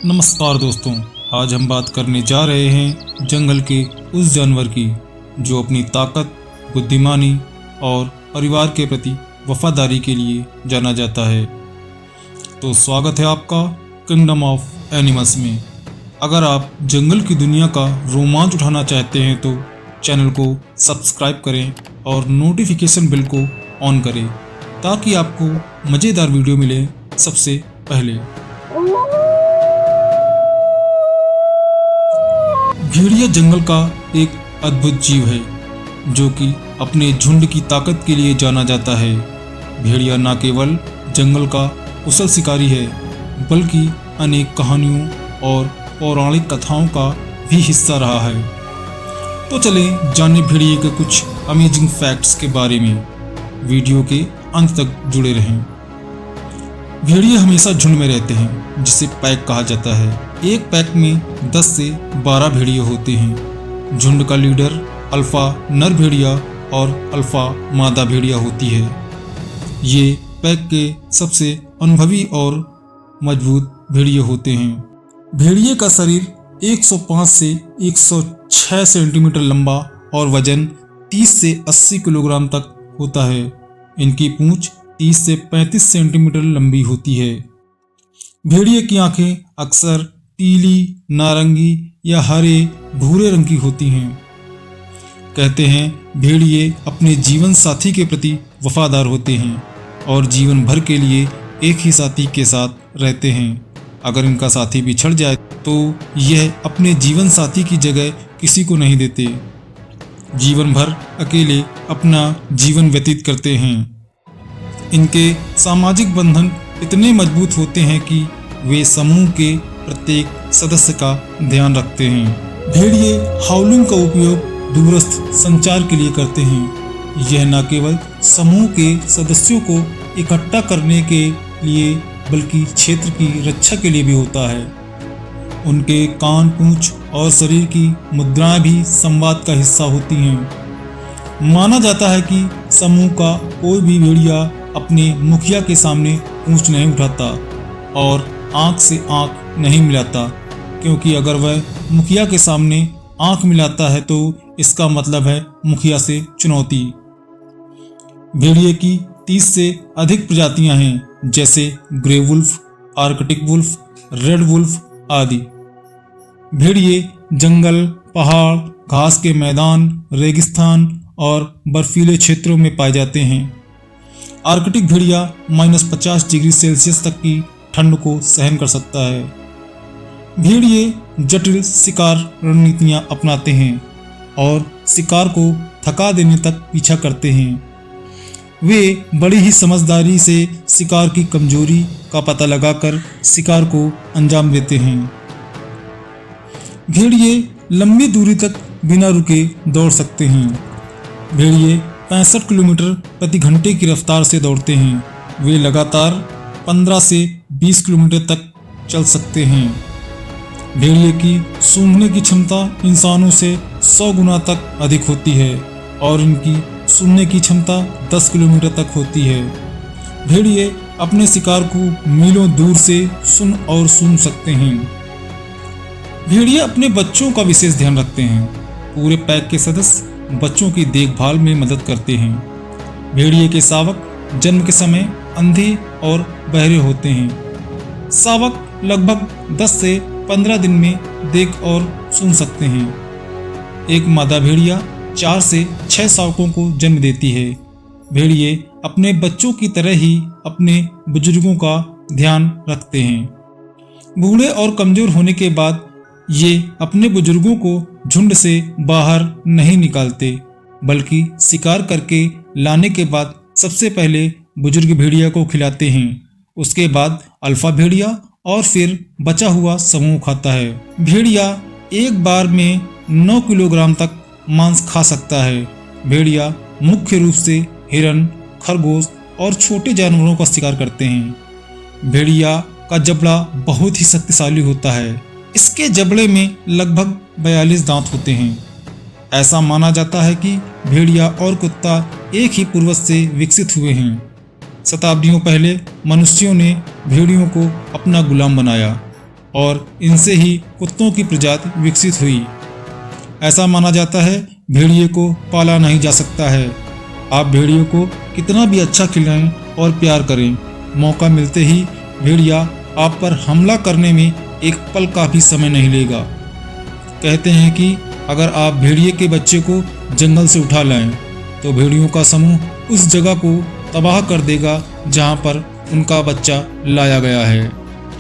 नमस्कार दोस्तों, आज हम बात करने जा रहे हैं जंगल के उस जानवर की जो अपनी ताकत, बुद्धिमानी और परिवार के प्रति वफादारी के लिए जाना जाता है। तो स्वागत है आपका किंगडम ऑफ एनिमल्स में। अगर आप जंगल की दुनिया का रोमांच उठाना चाहते हैं तो चैनल को सब्सक्राइब करें और नोटिफिकेशन बेल को ऑन करें ताकि आपको मज़ेदार वीडियो मिले सबसे पहले। भेड़िया जंगल का एक अद्भुत जीव है जो कि अपने झुंड की ताकत के लिए जाना जाता है। भेड़िया न केवल जंगल का कुशल शिकारी है बल्कि अनेक कहानियों और पौराणिक कथाओं का भी हिस्सा रहा है। तो चलें जाने भेड़िए के कुछ अमेजिंग फैक्ट्स के बारे में। वीडियो के अंत तक जुड़े रहें। भेड़िए हमेशा झुंड में रहते हैं जिसे पैक कहा जाता है। एक पैक में 10 से 12 भेड़िए होते हैं। झुंड का लीडर अल्फा नर भेड़िया और अल्फा मादा भेड़िया होती है। ये पैक के सबसे अनुभवी और मजबूत भेड़िए होते हैं। भेड़िए का शरीर 105 से 106 सेंटीमीटर लंबा और वजन 30 से 80 किलोग्राम तक होता है। इनकी पूंछ 30 से 35 सेंटीमीटर लंबी होती है। भेड़िए की आंखें अक्सर पीली, नारंगी या हरे भूरे रंग की होती हैं। कहते हैं भेड़िए अपने जीवन साथी के प्रति वफादार होते हैं और जीवन भर के लिए एक ही साथी के साथ रहते हैं। अगर इनका साथी बिछड़ जाए तो यह अपने जीवन साथी की जगह किसी को नहीं देते। जीवन भर अकेले अपना जीवन व्यतीत करते हैं। इनके सामाजिक बंधन इतने मजबूत होते हैं कि वे समूह के प्रत्येक सदस्य का ध्यान रखते हैं। भेड़िए हाउलिंग का उपयोग दूरस्थ संचार के लिए करते हैं। यह न केवल समूह के सदस्यों को इकट्ठा करने के लिए बल्कि क्षेत्र की रक्षा के लिए भी होता है। उनके कान, पूंछ और शरीर की मुद्राएं भी संवाद का हिस्सा होती हैं। माना जाता है कि समूह का कोई भी भेड़िया अपने मुखिया के सामने पूंछ नहीं उठाता और आंख से आंख नहीं मिलाता, क्योंकि अगर वह मुखिया के सामने आंख मिलाता है तो इसका मतलब है मुखिया से चुनौती। भेड़िए की 30 से अधिक प्रजातियां हैं, जैसे grey wolf, Arctic wolf, red wolf आदि। भेड़िए जंगल, पहाड़, घास के मैदान, रेगिस्तान और बर्फीले क्षेत्रों में पाए जाते हैं। आर्कटिक भेड़िया -50 डिग्री सेल्सियस तक की ठंड को सहन कर सकता है। भेड़िए जटिल शिकार रणनीतियां अपनाते हैं और शिकार को थका देने तक पीछा करते हैं। वे बड़ी ही समझदारी से शिकार की कमजोरी का पता लगाकर शिकार को अंजाम देते हैं। भेड़िए लंबी दूरी तक बिना रुके दौड़ सकते हैं। भेड़िए 65 किलोमीटर प्रति घंटे की रफ्तार से दौड़ते हैं। वे लगातार 15 से 20 किलोमीटर तक चल सकते हैं। भेड़िए की सूंघने की क्षमता इंसानों से 100 गुना तक अधिक होती है और इनकी सुनने की क्षमता 10 किलोमीटर तक होती है। भेड़िए अपने शिकार को मीलों दूर से सुन सकते हैं। भेड़िए अपने बच्चों का विशेष ध्यान रखते हैं। पूरे पैक के सदस्य बच्चों की देखभाल में मदद करते हैं। भेड़िए के शावक जन्म के समय अंधे और बहरे होते हैं। शावक लगभग 10 से 15 दिन में देख और सुन सकते हैं। एक मादा भेड़िया 4 से 6 शावकों को जन्म देती है। भेड़िए अपने बच्चों की तरह ही अपने बुजुर्गों का ध्यान रखते हैं। बूढ़े और कमजोर होने के बाद ये अपने बुजुर्गों को झुंड से बाहर नहीं निकालते, बल्कि शिकार करके लाने के बाद सबसे पहले बुजुर्ग भेड़िया को खिलाते हैं। उसके बाद अल्फा भेड़िया और फिर बचा हुआ समूह खाता है। भेड़िया एक बार में 9 किलोग्राम तक मांस खा सकता है। भेड़िया मुख्य रूप से हिरन, खरगोश और छोटे जानवरों का शिकार करते हैं। भेड़िया का जबड़ा बहुत ही शक्तिशाली होता है। इसके जबड़े में लगभग 42 दांत होते हैं। ऐसा माना जाता है कि भेड़िया और कुत्ता एक ही पूर्वज से विकसित हुए हैं। शताब्दियों पहले मनुष्यों ने भेड़ियों को अपना गुलाम बनाया। और इनसे ही कुत्तों की प्रजाति विकसित हुई। ऐसा माना जाता है भेड़िए को पाला नहीं जा सकता है। आप भेड़िए को कितना भी अच्छा खिलाएं और प्यार करें, मौका मिलते ही भेड़िया आप पर हमला करने में एक पल का भी समय नहीं लेगा। कहते हैं कि अगर आप भेड़िए के बच्चे को जंगल से उठा लाएं तो भेड़ियों का समूह उस जगह को तबाह कर देगा जहां पर उनका बच्चा लाया गया है।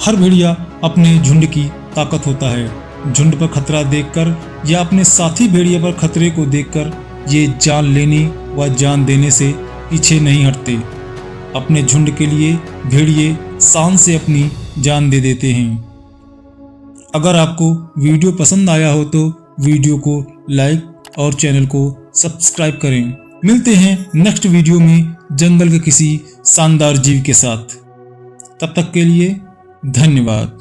हर भेड़िया अपने झुंड की ताकत होता है। झुंड पर खतरा देखकर या अपने साथी भेड़िए पर खतरे को देखकर ये जान लेने व जान देने से पीछे नहीं हटते। अपने झुंड के लिए भेड़िए शान से अपनी जान दे देते हैं। अगर आपको वीडियो पसंद आया हो तो वीडियो को लाइक और चैनल को सब्सक्राइब करें। मिलते हैं नेक्स्ट वीडियो में जंगल के किसी शानदार जीव के साथ। तब तक के लिए धन्यवाद।